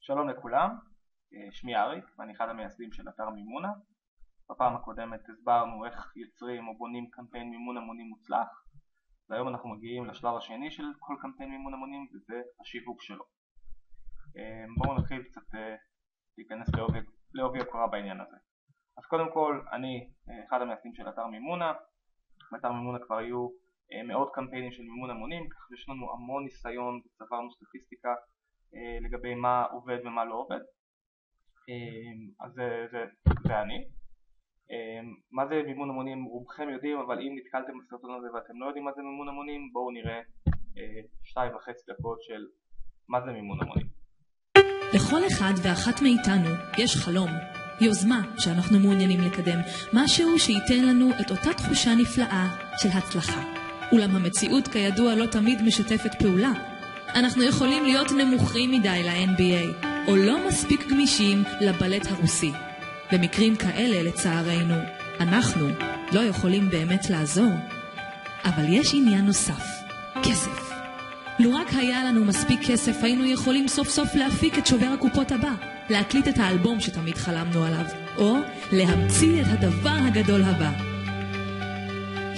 שלום לכולם, שמי אריק ואני אחד המייסדים של אתר מימונה. בפעם הקודמת הסברנו איך יוצרים או בונים קמפיין מימון המונים מוצלח, והיום אנחנו מגיעים לשלב השני של כל קמפיין מימון המונים, וזה השיווק שלו. בואו נתחיל קצת להיכנס לעובי הקורה בעניין הזה. אז קודם כל, אני אחד המייסדים של אתר מימונה. באתר מימונה כבר היו מאות קמפיינים של מימון המונים, כך שיש לנו המון ניסיון וצברנו סטטיסטיקה לגבי מה עובד ומה לא עובד. אז זה אני. מה זה מימון המונים רובכם יודעים, אבל אם נתקלתם בסרטון הזה ואתם לא יודעים מה זה מימון המונים, בואו נראה 2.5 דקות של מה זה מימון המונים. לכל אחד ואחת מאיתנו יש חלום, יוזמה שאנחנו מעוניינים לקדם, משהו שייתן לנו את אותה תחושה נפלאה של הצלחה. אולם המציאות כידוע לא תמיד משתפת פעולה. אנחנו יכולים להיות נמוכים מדי ל-NBA, או לא מספיק גמישים לבלט הרוסי. במקרים כאלה, לצערנו, אנחנו לא יכולים באמת לעזור. אבל יש עניין נוסף, כסף. לו רק היה לנו מספיק כסף, היינו יכולים סוף סוף להפיק את שובר הקופות הבא, להקליט את האלבום שתמיד חלמנו עליו, או להמציא את הדבר הגדול הבא.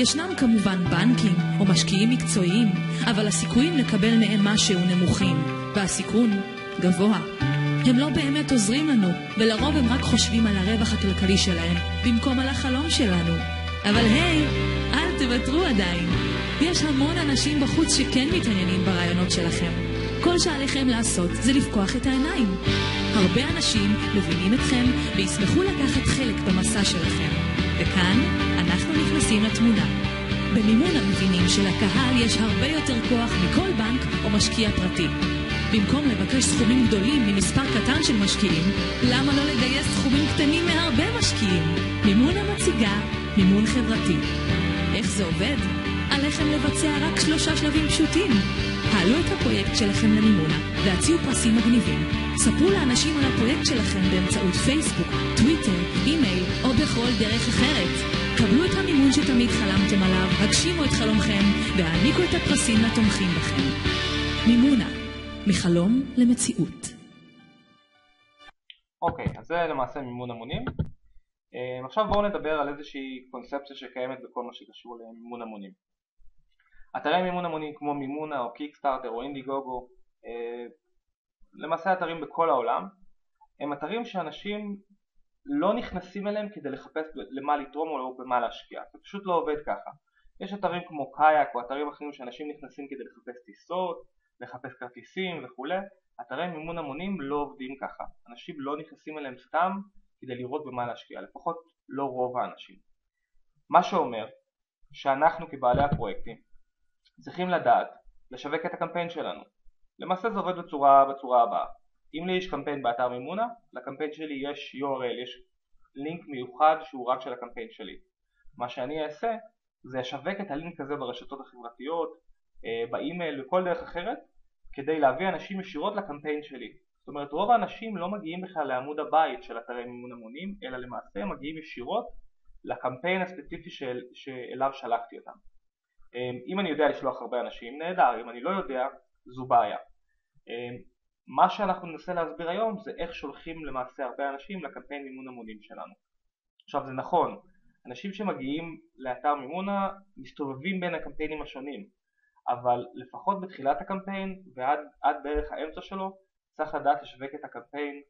ישנם כמובן בנקים או משקיעים מקצועיים, אבל הסיכויים לקבל מהם משהו נמוכים, והסיכון גבוה. הם לא באמת עוזרים לנו, ולרוב הם רק חושבים על הרווח הכלכלי שלהם, במקום על החלום שלנו. אבל היי, אל תוותרו עדיין. יש המון אנשים בחוץ שכן מתעניינים ברעיונות שלכם. כל שעליכם לעשות זה לפקוח את העיניים. הרבה אנשים מבינים אתכם וישמחו לקחת חלק במסע שלכם. וכאן אנחנו נכנסים לתמונה. במימונה מבינים שלקהל יש הרבה יותר כוח מכל בנק או משקיע פרטי. במקום לבקש סכומים גדולים ממספר קטן של משקיעים, למה לא לגייס סכומים קטנים מהרבה משקיעים? מימונה מציגה מימון חברתי. איך זה עובד? עליכם לבצע רק 3 שלבים פשוטים. העלו את הפרויקט שלכם למימונה והציעו פרסים מגניבים. ספרו לאנשים על הפרויקט שלכם באמצעות פייסבוק, טוויטר, אימייל או בכל דרך אחרת. קבלו את המימון שתמיד חלמתם עליו, הגשימו את חלומכם והעניקו את הפרסים לתומכים בכם. מימונה, מחלום למציאות. אוקיי, אז זה למעשה מימון המונים. עכשיו בואו נדבר על איזושהי קונספציה שקיימת בכל מה שקשור למימון המונים. אתרי מימון המונים כמו מימונה או קיקסטארטר או אינדיגוגו, למעשה אתרים בכל העולם, הם אתרים שאנשים לא נכנסים אליהם כדי לחפש למה לתרום או במה להשקיע. זה פשוט לא עובד ככה. יש אתרים כמו קאיאק או אתרים אחרים שאנשים נכנסים כדי לחפש טיסות, לחפש כרטיסים וכו'. אתרי מימון המונים לא עובדים ככה. אנשים לא נכנסים אליהם סתם כדי לראות במה להשקיע, לפחות לא רוב האנשים. מה שאומר שאנחנו כבעלי הפרויקטים צריכים לדעת לשווק את הקמפיין שלנו. למעשה זה עובד בצורה הבאה. אם לי יש קמפיין באתר מימונה, לקמפיין שלי יש URL, יש לינק מיוחד שהוא רק של הקמפיין שלי. מה שאני אעשה זה אשווק את הלינק הזה ברשתות החברתיות, באימייל וכל דרך אחרת, כדי להביא אנשים ישירות לקמפיין שלי. זאת אומרת, רוב האנשים לא מגיעים בכלל לעמוד הבית של אתרי מימון המונים, אלא למעשה הם מגיעים ישירות לקמפיין הספציפי שאליו שלחתי אותם. אם אני יודע לשלוח הרבה אנשים, נהדר. אם אני לא יודע, זו בעיה. מה שאנחנו ננסה להסביר היום זה איך שולחים למעשה הרבה אנשים לקמפיין מימון המונים שלנו. עכשיו זה נכון, אנשים שמגיעים לאתר מימונה מסתובבים בין הקמפיינים השונים, אבל לפחות בתחילת הקמפיין ועד בערך האמצע שלו צריך לדעת לשווק את הקמפיין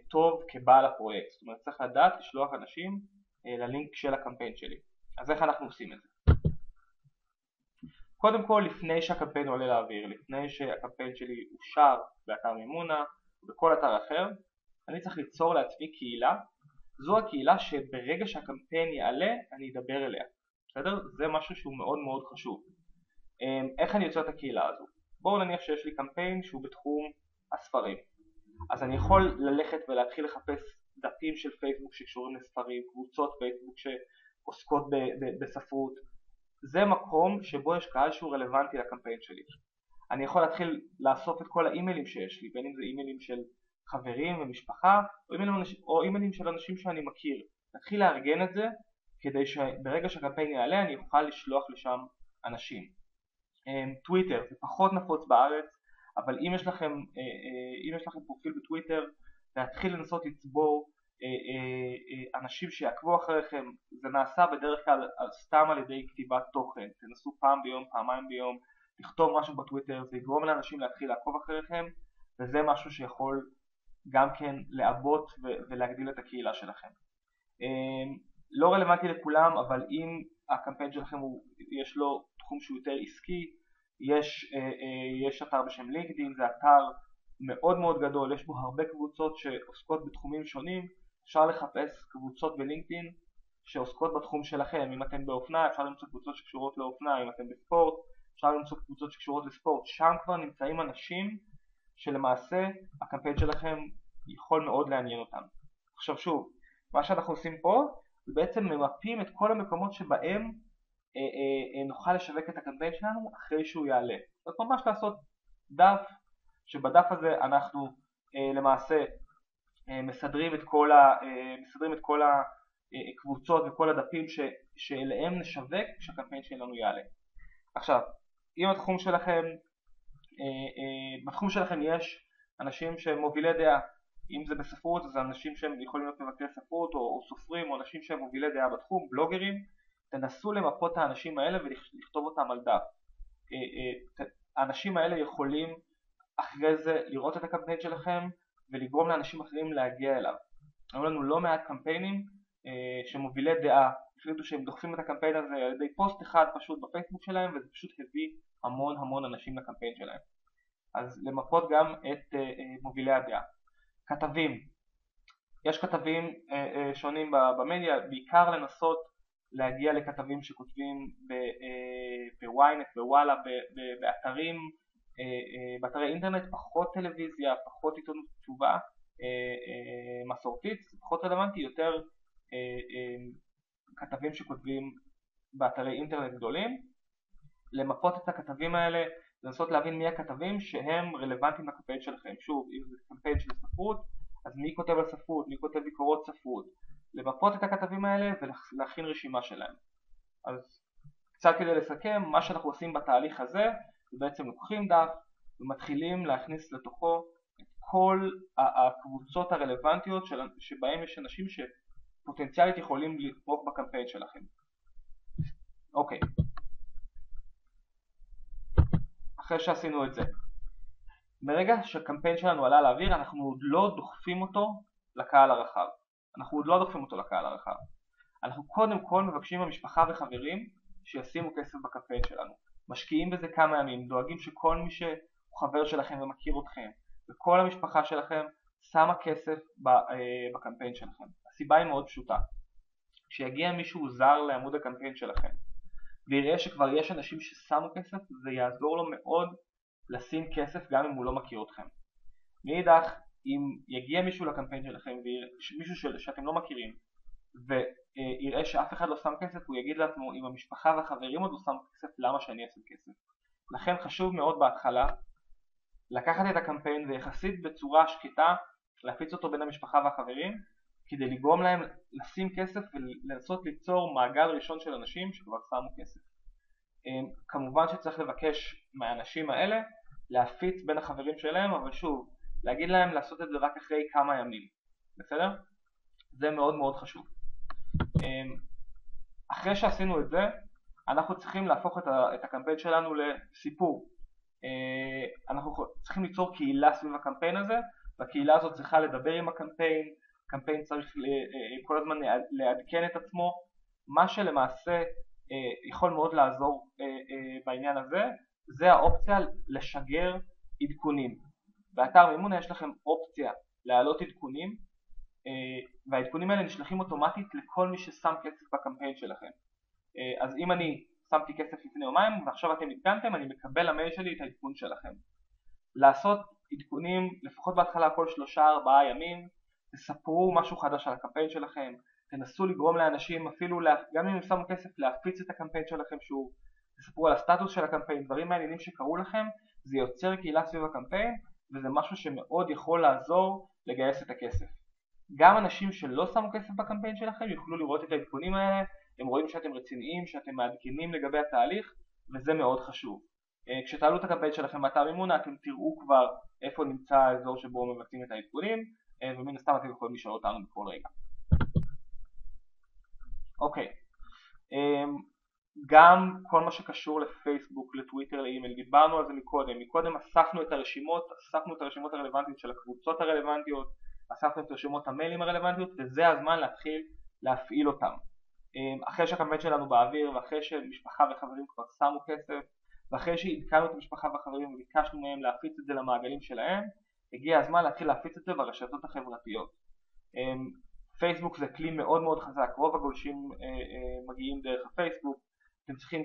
טוב כבעל הפרויקט. זאת אומרת, צריך לדעת לשלוח אנשים ללינק של הקמפיין שלי. אז איך אנחנו עושים את זה? קודם כל, לפני שהקמפיין עולה לאוויר, לפני שהקמפיין שלי אושר באתר מימונה או בכל אתר אחר, אני צריך ליצור לעצמי קהילה. זו הקהילה שברגע שהקמפיין יעלה אני אדבר אליה. בסדר? זה משהו שהוא מאוד מאוד חשוב. איך אני יוצר את הקהילה הזו? בואו נניח שיש לי קמפיין שהוא בתחום הספרים. אז אני יכול ללכת ולהתחיל לחפש דפים של פייסבוק שקשורים לספרים, קבוצות פייסבוק שעוסקות בספרות. זה מקום שבו יש קהל שהוא רלוונטי לקמפיין שלי. אני יכול להתחיל לאסוף את כל האימיילים שיש לי, בין אם זה אימיילים של חברים ומשפחה או אימיילים של אנשים שאני מכיר. להתחיל לארגן את זה כדי שברגע שהקמפיין יעלה אני אוכל לשלוח לשם אנשים. טוויטר זה פחות נפוץ בארץ, אבל אם יש לכם פרופיל בטוויטר, להתחיל לנסות לצבור אנשים שיעקבו אחריכם. זה נעשה בדרך כלל סתם על ידי כתיבת תוכן. תנסו פעם ביום, פעמיים ביום, לכתוב משהו בטוויטר, זה יגרום לאנשים להתחיל לעקוב אחריכם, וזה משהו שיכול גם כן לעבות ולהגדיל את הקהילה שלכם. לא רלוונטי לכולם, אבל אם הקמפיין שלכם יש לו תחום שהוא יותר עסקי, יש אתר בשם לינקדאין, זה אתר מאוד מאוד גדול, יש בו הרבה קבוצות שעוסקות בתחומים שונים. אפשר לחפש קבוצות בלינקדאין שעוסקות בתחום שלכם. אם אתם באופנה, אפשר למצוא קבוצות שקשורות לאופנה. אם אתם בספורט, אפשר למצוא קבוצות שקשורות לספורט. שם כבר נמצאים אנשים שלמעשה הקמפיין שלכם יכול מאוד לעניין אותם. עכשיו שוב, מה שאנחנו עושים פה זה בעצם ממפים את כל המקומות שבהם נוכל לשווק את הקמפיין שלנו אחרי שהוא יעלה. זאת ממש לעשות דף, שבדף הזה אנחנו למעשה מסדרים את כל הקבוצות וכל הדפים שאליהם נשווק כשהקמפיין שלנו יעלה. עכשיו, אם בתחום שלכם יש אנשים שהם מובילי דעה, אם זה בספרות, אז אנשים שהם יכולים להיות מבקרי ספרות או סופרים, או אנשים שהם מובילי דעה בתחום, בלוגרים, תנסו למפות את האנשים האלה ולכתוב אותם על דף. האנשים האלה יכולים אחרי זה לראות את הקמפיין שלכם ולגרום לאנשים אחרים להגיע אליו. היו לנו לא מעט קמפיינים שמובילי דעה החליטו שהם דוחפים את הקמפיין הזה על ידי פוסט אחד פשוט בפייסבוק שלהם, וזה פשוט הביא המון אנשים לקמפיין שלהם. אז למפות גם את מובילי הדעה. כתבים, יש כתבים שונים במדיה, בעיקר לנסות להגיע לכתבים שכותבים בוויינט, בוואלה, באתרי אינטרנט, פחות טלוויזיה, פחות עיתונות תשובה מסורתית, פחות רלוונטי, יותר כתבים שכותבים באתרי אינטרנט גדולים. למפות את הכתבים האלה, לנסות להבין מי הכתבים שהם רלוונטיים לקמפיין שלכם. שוב, אם זה קמפיין של ספרות, אז מי כותב על ספרות, מי כותב ביקורות ספרות. למפות את הכתבים האלה ולהכין רשימה שלהם. אז קצת כדי לסכם, מה שאנחנו עושים בתהליך הזה, זה בעצם לוקחים דף ומתחילים להכניס לתוכו את כל הקבוצות הרלוונטיות שבהם יש אנשים שפוטנציאלית יכולים לתמוך בקמפיין שלכם. אוקיי. אחרי שעשינו את זה, ברגע שהקמפיין שלנו עלה לאוויר, אנחנו עוד לא דוחפים אותו לקהל הרחב. אנחנו קודם כל מבקשים מהמשפחה וחברים שישימו כסף בקמפיין שלנו. משקיעים בזה כמה ימים, דואגים שכל מי שהוא חבר שלכם ומכיר אתכם וכל המשפחה שלכם שמה כסף בקמפיין שלכם. הסיבה היא מאוד פשוטה. כשיגיע מישהו זר לעמוד הקמפיין שלכם ויראה שכבר יש אנשים ששמו כסף, זה יעזור לו מאוד לשים כסף גם אם הוא לא מכיר אתכם. מאידך, אם יגיע מישהו לקמפיין שלכם, מישהו שאתם לא מכירים, ויראה שאף אחד לא שם כסף, הוא יגיד לעצמו, אם המשפחה והחברים עוד לא שמו כסף, למה שאני אשים כסף? לכן חשוב מאוד בהתחלה לקחת את הקמפיין ויחסית בצורה שקטה, להפיץ אותו בין המשפחה והחברים, כדי לגרום להם לשים כסף ולנסות ליצור מעגל ראשון של אנשים שכבר שמו כסף. כמובן שצריך לבקש מהאנשים האלה להפיץ בין החברים שלהם, אבל שוב, להגיד להם לעשות את זה רק אחרי כמה ימים. בסדר? זה מאוד מאוד חשוב. אחרי שעשינו את זה, אנחנו צריכים להפוך את הקמפיין שלנו לסיפור. אנחנו צריכים ליצור קהילה סביב הקמפיין הזה, והקהילה הזאת צריכה לדבר עם הקמפיין, הקמפיין צריך כל הזמן לעדכן את עצמו. מה שלמעשה יכול מאוד לעזור בעניין הזה, זה האופציה לשגר עדכונים. באתר מימונה יש לכם אופציה להעלות עדכונים, והעדכונים האלה נשלחים אוטומטית לכל מי ששם כסף בקמפיין שלכם. אז אם אני שמתי כסף לפני יומיים ועכשיו אתם עדכנתם, אני מקבל למייל שלי את העדכון שלכם. לעשות עדכונים לפחות בהתחלה כל 3-4 ימים, תספרו משהו חדש על הקמפיין שלכם, תנסו לגרום לאנשים אפילו, גם אם הם שמו כסף, להפיץ את הקמפיין שלכם שוב, תספרו על הסטטוס של הקמפיין, דברים מעניינים שקרו לכם, זה יוצר קהילה סביב הקמפיין, וזה משהו שמאוד יכול לעזור לגייס את הכסף. גם אנשים שלא שמו כסף בקמפיין שלכם יוכלו לראות את העדכונים האלה, הם רואים שאתם רציניים, שאתם מעדכנים לגבי התהליך, וזה מאוד חשוב. כשתעלו את הקמפיין שלכם באתר מימונה אתם תראו כבר איפה נמצא האזור שבו מבצעים את העדכונים, ומן הסתם אתם יכולים לשאול אותנו בכל רגע. אוקיי, גם כל מה שקשור לפייסבוק, לטוויטר, לאימייל, דיברנו על זה מקודם אספנו את הרשימות הרלוונטיות של הקבוצות הרלוונטיות, אספנו את רשימות המיילים הרלוונטיות, וזה הזמן להתחיל להפעיל אותם. אחרי שהקמפיין שלנו באוויר, ואחרי שמשפחה וחברים כבר שמו כסף, ואחרי שהעדכנו את המשפחה והחברים וביקשנו מהם להפיץ את זה למעגלים שלהם, הגיע הזמן להתחיל להפיץ את זה ברשתות החברתיות. פייסבוק זה כלי מאוד מאוד חזק, רוב הגולשים מגיעים דרך הפייסבוק. אתם צריכים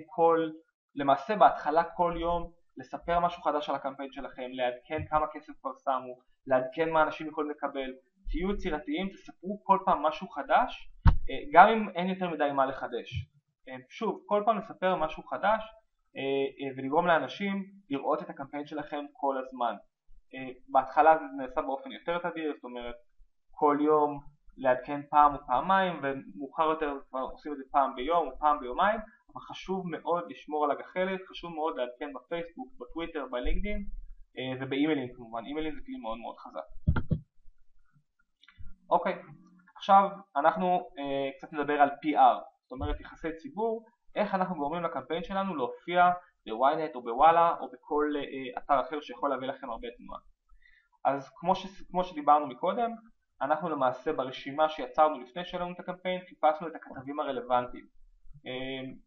למעשה בהתחלה כל יום לספר משהו חדש על הקמפיין שלכם, לעדכן כמה כסף כבר שמו, לעדכן מה אנשים יכולים לקבל. תהיו יצירתיים, תספרו כל פעם משהו חדש, גם אם אין יותר מדי מה לחדש. שוב, כל פעם לספר משהו חדש ולגרום לאנשים לראות את הקמפיין שלכם כל הזמן. בהתחלה זה נעשה באופן יותר תדיר, זאת אומרת כל יום לעדכן פעם או פעמיים, ומאוחר יותר כבר עושים את זה פעם ביום או פעם ביומיים, אבל חשוב מאוד לשמור על הגחלת, חשוב מאוד לעדכן בפייסבוק, בטוויטר, בלינקדין ובאימיילים כמובן. אימיילים זה כלי מאוד מאוד חזק. אוקיי, עכשיו אנחנו קצת נדבר על PR, זאת אומרת יחסי ציבור, איך אנחנו גורמים לקמפיין שלנו להופיע בוויינט או בוואלה או בכל אתר אחר שיכול להביא לכם הרבה תנועה. אז כמו שדיברנו מקודם, אנחנו למעשה ברשימה שיצרנו לפני שלנו את הקמפיין חיפשנו את הכתבים הרלוונטיים.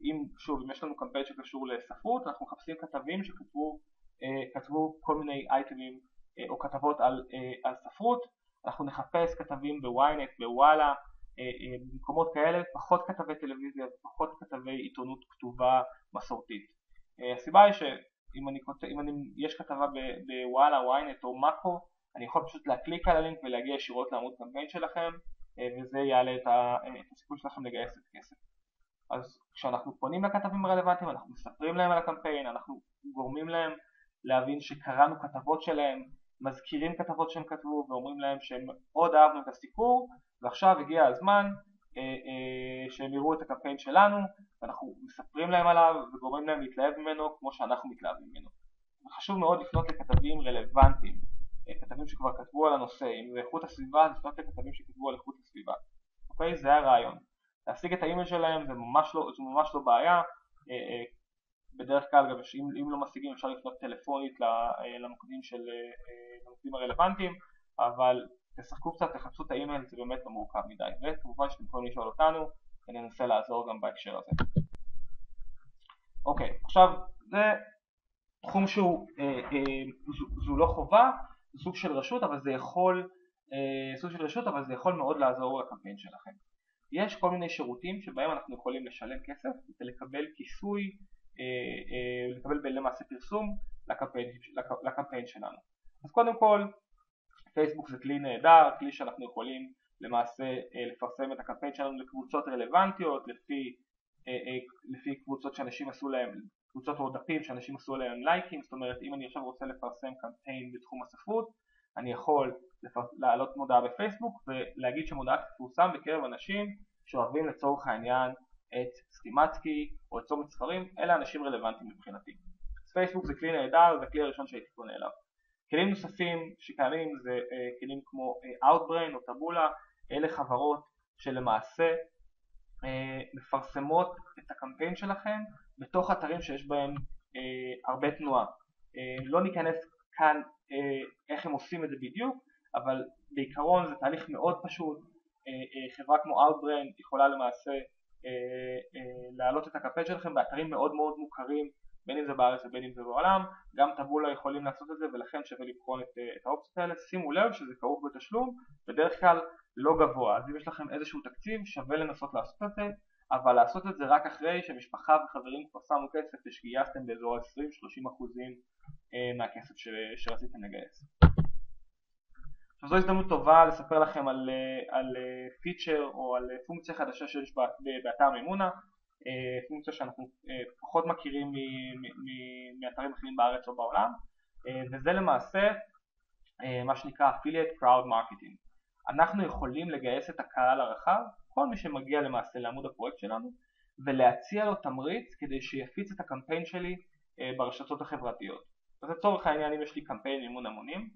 אם יש לנו קמפיין שקשור לספרות, אנחנו מחפשים כתבים שכתבו כל מיני אייטמים או כתבות על ספרות. אנחנו נחפש כתבים בוויינט, בוואלה, במקומות כאלה, פחות כתבי טלוויזיה ופחות כתבי עיתונות כתובה מסורתית. הסיבה היא שאם יש כתבה בוואלה, וויינט או מאקו, אני יכול פשוט להקליק על הלינק ולהגיע ישירות לעמוד קמפיין שלכם, וזה יעלה את הסיכוי שלכם לגייס את כסף. אז כשאנחנו פונים לכתבים הרלוונטיים, אנחנו מספרים להם על הקמפיין, אנחנו גורמים להם להבין שקראנו כתבות שלהם, מזכירים כתבות שהם כתבו ואומרים להם שהם מאוד אהבנו את הסיקור, ועכשיו הגיע הזמן שהם יראו את הקמפיין שלנו, ואנחנו מספרים להם עליו וגורמים להם להתלהב ממנו כמו שאנחנו מתלהבים ממנו. חשוב מאוד לפנות לכתבים רלוונטיים, כתבים שכבר כתבו על הנושא. אם זה איכות הסביבה, אז לפנות לכתבים שכתבו על איכות הסביבה. אוקיי, זה הרעיון. להשיג את האימייל שלהם זה ממש לא בעיה. בדרך כלל גם אם לא משיגים אפשר לפנות טלפונית למוקדים הרלוונטיים, אבל תשחקו קצת, תחפשו את האימייל, זה באמת לא מורכב מדי, וכמובן שאתם יכולים לשאול אותנו וננסה לעזור גם בהקשר הזה. אוקיי, עכשיו זה תחום זו לא חובה, זה סוג של רשות, אבל זה יכול מאוד לעזור לקמפיין שלכם. יש כל מיני שירותים שבהם אנחנו יכולים לשלם כסף ולקבל כיסוי, לקבל למעשה פרסום לקמפיין שלנו. אז קודם כל, פייסבוק זה כלי נהדר, כלי שאנחנו יכולים למעשה לפרסם את הקמפיין שלנו לקבוצות רלוונטיות, לפי קבוצות שאנשים עשו להם, קבוצות או דפים שאנשים עשו להם לייקים. זאת אומרת, אם אני עכשיו רוצה לפרסם קמפיין בתחום הספרות, אני יכול להעלות מודעה בפייסבוק ולהגיד שמודעה תפורסם בקרב אנשים שאוהבים לצורך העניין את סטימצקי או את צומת ספרים. אלה אנשים רלוונטיים מבחינתי. אז פייסבוק זה כלי נהדר, זה הכלי הראשון שהייתי פונה אליו. כלים נוספים שקיימים זה כלים כמו Outbrain או טבולה. אלה חברות שלמעשה מפרסמות את הקמפיין שלכם בתוך אתרים שיש בהם הרבה תנועה. לא ניכנס כאן איך הם עושים את זה בדיוק, אבל בעיקרון זה תהליך מאוד פשוט. חברה כמו Outbrain יכולה למעשה להעלות את הקמפיין שלכם באתרים מאוד מאוד מוכרים, בין אם זה בארץ ובין אם זה בעולם. גם טבולה יכולים לעשות את זה, ולכן שווה לבחון את האופציות האלה. שימו לב שזה כרוך בתשלום, בדרך כלל לא גבוה, אז אם יש לכם איזשהו תקציב שווה לנסות לעשות את זה, אבל לעשות את זה רק אחרי שמשפחה וחברים כבר שמו כסף ושגייסתם באזור 20-30% מהכסף שרציתם לגייס. עכשיו זו הזדמנות טובה לספר לכם על פיצ'ר או על פונקציה חדשה שיש באתר מימונה, פונקציה שאנחנו פחות מכירים מאתרים אחרים בארץ או בעולם, וזה למעשה מה שנקרא Affiliate Crowd Marketing. אנחנו יכולים לגייס את הקהל הרחב, כל מי שמגיע למעשה לעמוד הפרויקט שלנו, ולהציע לו תמריץ כדי שיפיץ את הקמפיין שלי ברשתות החברתיות. אז לצורך העניין, אם יש לי קמפיין מימון המונים,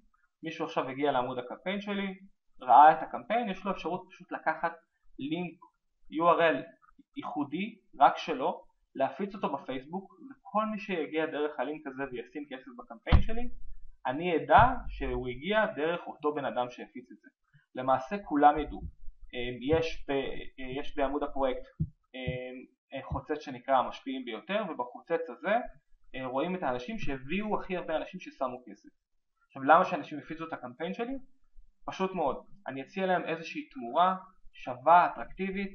מישהו עכשיו הגיע לעמוד הקמפיין שלי, ראה את הקמפיין, יש לו אפשרות פשוט לקחת לינק URL ייחודי רק שלו, להפיץ אותו בפייסבוק, וכל מי שיגיע דרך הלינק הזה וישים כסף בקמפיין שלי, אני אדע שהוא הגיע דרך אותו בן אדם שהפיץ את זה. למעשה כולם ידעו. יש בעמוד הפרויקט חוצץ שנקרא המשפיעים ביותר, ובחוצץ הזה רואים את האנשים שהביאו הכי הרבה אנשים ששמו כסף. עכשיו, למה שאנשים יפיצו את הקמפיין שלי? פשוט מאוד, אני אציע להם איזושהי תמורה שווה, אטרקטיבית,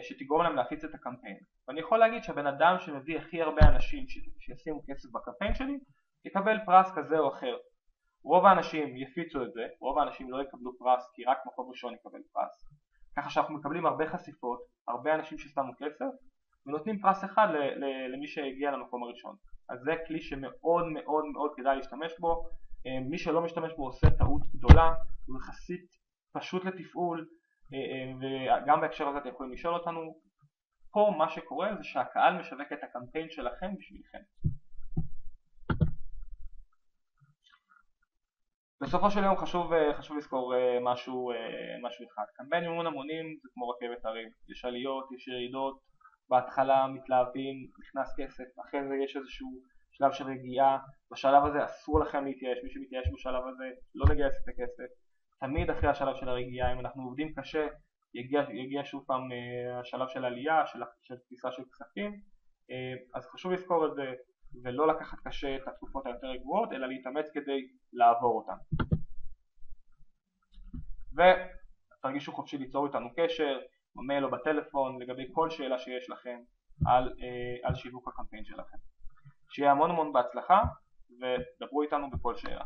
שתגרום להם להפיץ את הקמפיין. ואני יכול להגיד שהבן אדם שמביא הכי הרבה אנשים שישימו כסף בקמפיין שלי, יקבל פרס כזה או אחר. רוב האנשים יפיצו את זה, רוב האנשים לא יקבלו פרס כי רק מקום ראשון יקבל פרס. ככה שאנחנו מקבלים הרבה חשיפות, הרבה אנשים ששמו כסף, ונותנים פרס אחד למי שהגיע למקום הראשון. אז זה כלי שמאוד מאוד מאוד כדאי להשתמש בו. מי שלא משתמש בו עושה טעות גדולה, הוא יחסית פשוט לתפעול, וגם בהקשר הזה אתם יכולים לשאול אותנו. פה מה שקורה זה שהקהל משווק את הקמפיין שלכם בשבילכם. בסופו של יום חשוב לזכור משהו אחד. קמפיין מימון המונים זה כמו רכבת הרים, יש עליות, יש ירידות, בהתחלה מתלהבים, נכנס כסף, אחרי זה יש איזשהו שלב של רגיעה, בשלב הזה אסור לכם להתייאש, מי שמתייאש בשלב הזה לא לגייס את הכסף, תמיד אחרי השלב של הרגיעה, אם אנחנו עובדים קשה, יגיע שוב פעם השלב של עלייה, של תפיסה של כספים, אז חשוב לזכור את זה, ולא לקחת קשה את התקופות היותר גבוהות, אלא להתאמץ כדי לעבור אותן. ותרגישו חופשי ליצור איתנו קשר, במייל או בטלפון, לגבי כל שאלה שיש לכם על שיווק הקמפיין שלכם. שיהיה המון בהצלחה, ודברו איתנו בכל שאלה.